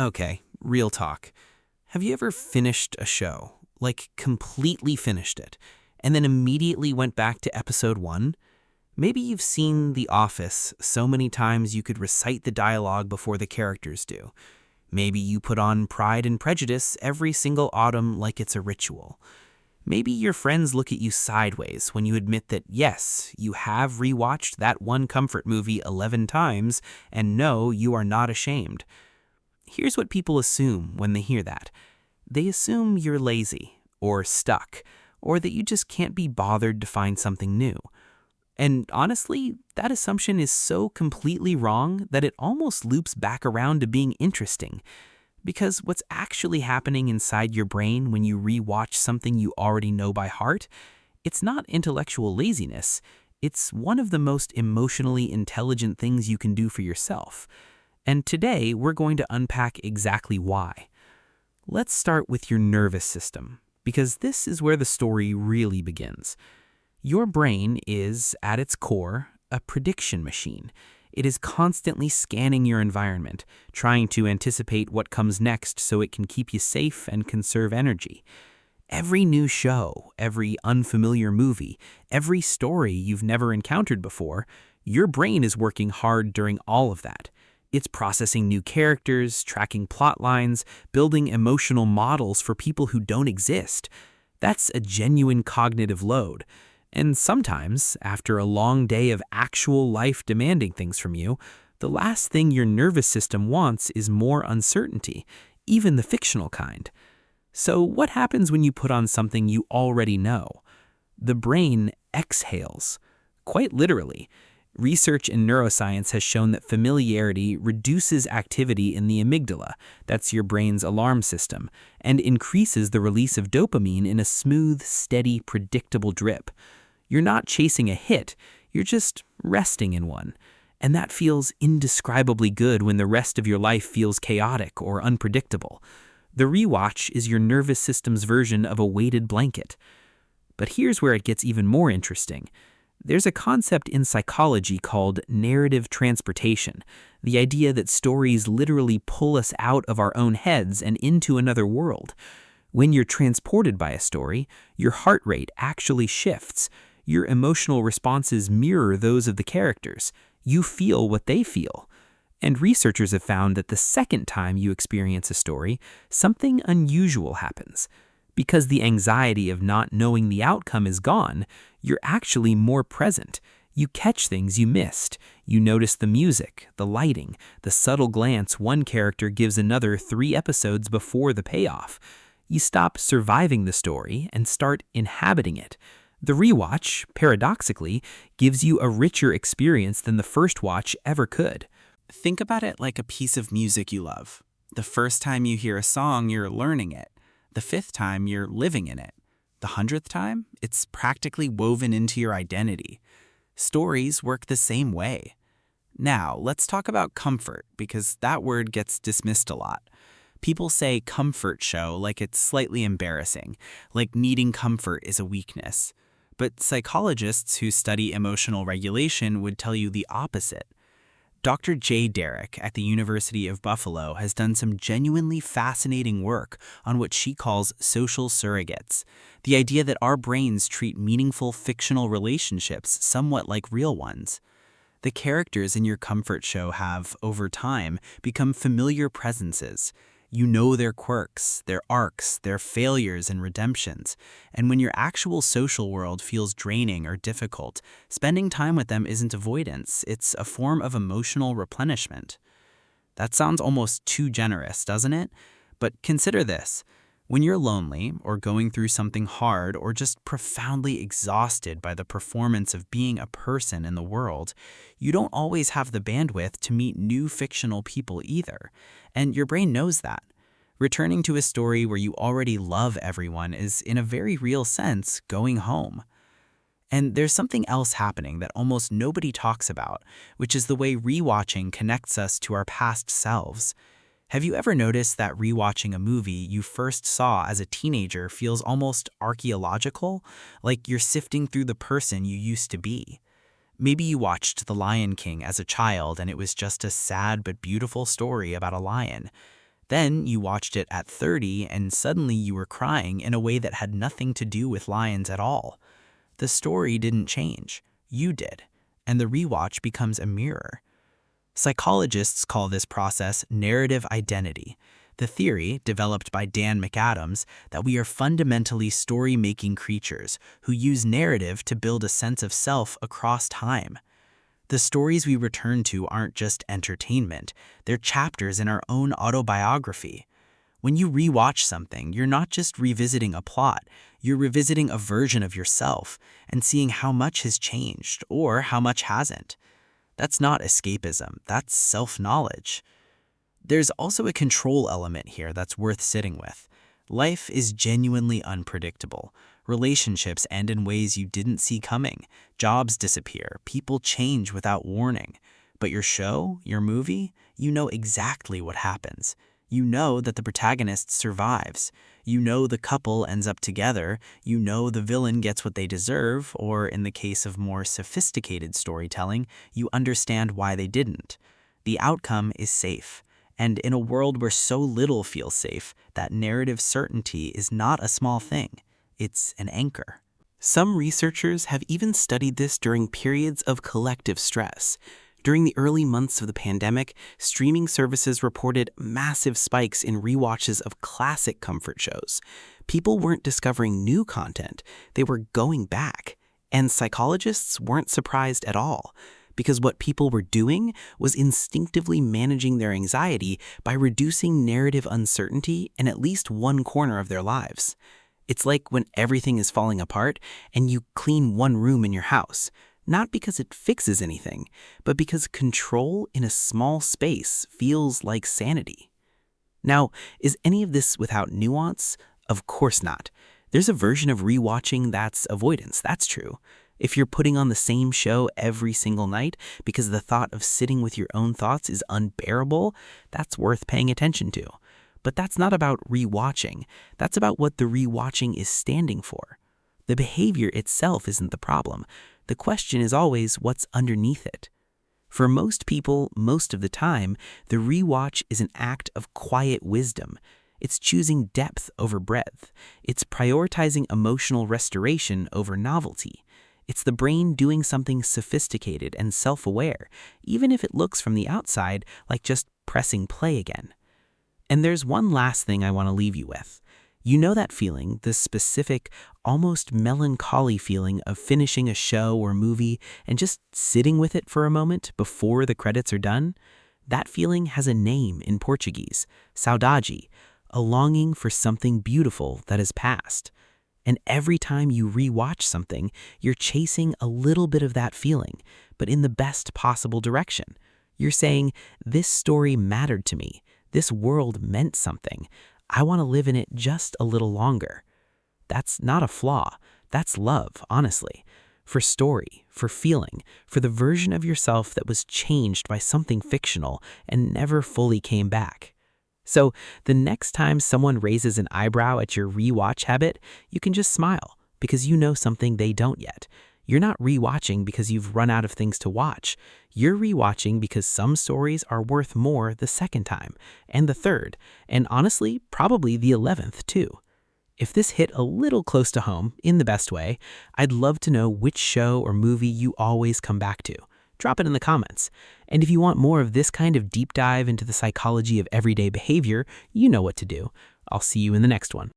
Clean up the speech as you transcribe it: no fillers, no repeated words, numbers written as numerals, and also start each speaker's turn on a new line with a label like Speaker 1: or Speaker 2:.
Speaker 1: Okay, real talk. Have you ever finished a show, like completely finished it, and then immediately went back to episode 1? Maybe you've seen The Office so many times you could recite the dialogue before the characters do. Maybe you put on Pride and Prejudice every single autumn like it's a ritual. Maybe your friends look at you sideways when you admit that yes, you have rewatched that one comfort movie 11 times, and no, you are not ashamed. Here's what people assume when they hear that. They assume you're lazy, or stuck, or that you just can't be bothered to find something new. And honestly, that assumption is so completely wrong that it almost loops back around to being interesting. Because what's actually happening inside your brain when you rewatch something you already know by heart, it's not intellectual laziness. It's one of the most emotionally intelligent things you can do for yourself. And today, we're going to unpack exactly why. Let's start with your nervous system, because this is where the story really begins. Your brain is, at its core, a prediction machine. It is constantly scanning your environment, trying to anticipate what comes next so it can keep you safe and conserve energy. Every new show, every unfamiliar movie, every story you've never encountered before, your brain is working hard during all of that. It's processing new characters, tracking plot lines, building emotional models for people who don't exist. That's a genuine cognitive load. And sometimes, after a long day of actual life demanding things from you, the last thing your nervous system wants is more uncertainty, even the fictional kind. So what happens when you put on something you already know? The brain exhales. Quite literally. Research in neuroscience has shown that familiarity reduces activity in the amygdala, that's your brain's alarm system, and increases the release of dopamine in a smooth, steady, predictable drip. You're not chasing a hit, you're just resting in one. And that feels indescribably good when the rest of your life feels chaotic or unpredictable. The rewatch is your nervous system's version of a weighted blanket. But here's where it gets even more interesting. There's a concept in psychology called narrative transportation, the idea that stories literally pull us out of our own heads and into another world. When you're transported by a story, your heart rate actually shifts. Your emotional responses mirror those of the characters. You feel what they feel. And researchers have found that the second time you experience a story, something unusual happens. Because the anxiety of not knowing the outcome is gone, you're actually more present. You catch things you missed. You notice the music, the lighting, the subtle glance one character gives another 3 episodes before the payoff. You stop surviving the story and start inhabiting it. The rewatch, paradoxically, gives you a richer experience than the first watch ever could.
Speaker 2: Think about it like a piece of music you love. The first time you hear a song, you're learning it. The 5th time, you're living in it. The 100th time, it's practically woven into your identity. Stories work the same way. Now, let's talk about comfort, because that word gets dismissed a lot. People say comfort show like it's slightly embarrassing, like needing comfort is a weakness. But psychologists who study emotional regulation would tell you the opposite. Dr. Jay Derrick at the University of Buffalo has done some genuinely fascinating work on what she calls social surrogates, the idea that our brains treat meaningful fictional relationships somewhat like real ones. The characters in your comfort show have, over time, become familiar presences. You know their quirks, their arcs, their failures and redemptions. And when your actual social world feels draining or difficult, spending time with them isn't avoidance, it's a form of emotional replenishment. That sounds almost too generous, doesn't it? But consider this. When you're lonely, or going through something hard, or just profoundly exhausted by the performance of being a person in the world, you don't always have the bandwidth to meet new fictional people either. And your brain knows that. Returning to a story where you already love everyone is, in a very real sense, going home. And there's something else happening that almost nobody talks about, which is the way rewatching connects us to our past selves. Have you ever noticed that rewatching a movie you first saw as a teenager feels almost archaeological, like you're sifting through the person you used to be? Maybe you watched The Lion King as a child and it was just a sad but beautiful story about a lion. Then you watched it at 30 and suddenly you were crying in a way that had nothing to do with lions at all. The story didn't change. You did. And the rewatch becomes a mirror. Psychologists call this process narrative identity, the theory, developed by Dan McAdams, that we are fundamentally story-making creatures who use narrative to build a sense of self across time. The stories we return to aren't just entertainment, they're chapters in our own autobiography. When you rewatch something, you're not just revisiting a plot, you're revisiting a version of yourself and seeing how much has changed or how much hasn't. That's not escapism, that's self-knowledge. There's also a control element here that's worth sitting with. Life is genuinely unpredictable. Relationships end in ways you didn't see coming. Jobs disappear. People change without warning. But your show, your movie, you know exactly what happens. You know that the protagonist survives. You know the couple ends up together. You know the villain gets what they deserve, or in the case of more sophisticated storytelling, you understand why they didn't. The outcome is safe. And in a world where so little feels safe, that narrative certainty is not a small thing. It's an anchor.
Speaker 1: Some researchers have even studied this during periods of collective stress. During the early months of the pandemic, streaming services reported massive spikes in rewatches of classic comfort shows. People weren't discovering new content, they were going back. And psychologists weren't surprised at all, because what people were doing was instinctively managing their anxiety by reducing narrative uncertainty in at least one corner of their lives. It's like when everything is falling apart and you clean one room in your house, not because it fixes anything, but because control in a small space feels like sanity. Now, is any of this without nuance? Of course not. There's a version of rewatching that's avoidance, that's true. If you're putting on the same show every single night because the thought of sitting with your own thoughts is unbearable, that's worth paying attention to. But that's not about rewatching. That's about what the rewatching is standing for. The behavior itself isn't the problem. The question is always what's underneath it. For most people, most of the time, the rewatch is an act of quiet wisdom. It's choosing depth over breadth. It's prioritizing emotional restoration over novelty. It's the brain doing something sophisticated and self-aware, even if it looks from the outside like just pressing play again. And there's one last thing I want to leave you with. You know that feeling, the specific, almost melancholy feeling of finishing a show or movie and just sitting with it for a moment before the credits are done? That feeling has a name in Portuguese, saudade, a longing for something beautiful that has passed. And every time you rewatch something, you're chasing a little bit of that feeling, but in the best possible direction. You're saying, this story mattered to me. This world meant something. I want to live in it just a little longer. That's not a flaw. That's love, honestly. For story, for feeling, for the version of yourself that was changed by something fictional and never fully came back. So the next time someone raises an eyebrow at your rewatch habit, you can just smile because you know something they don't yet. You're not rewatching because you've run out of things to watch. You're rewatching because some stories are worth more the second time, and the third, and honestly, probably the 11th too. If this hit a little close to home, in the best way, I'd love to know which show or movie you always come back to. Drop it in the comments. And if you want more of this kind of deep dive into the psychology of everyday behavior, you know what to do. I'll see you in the next one.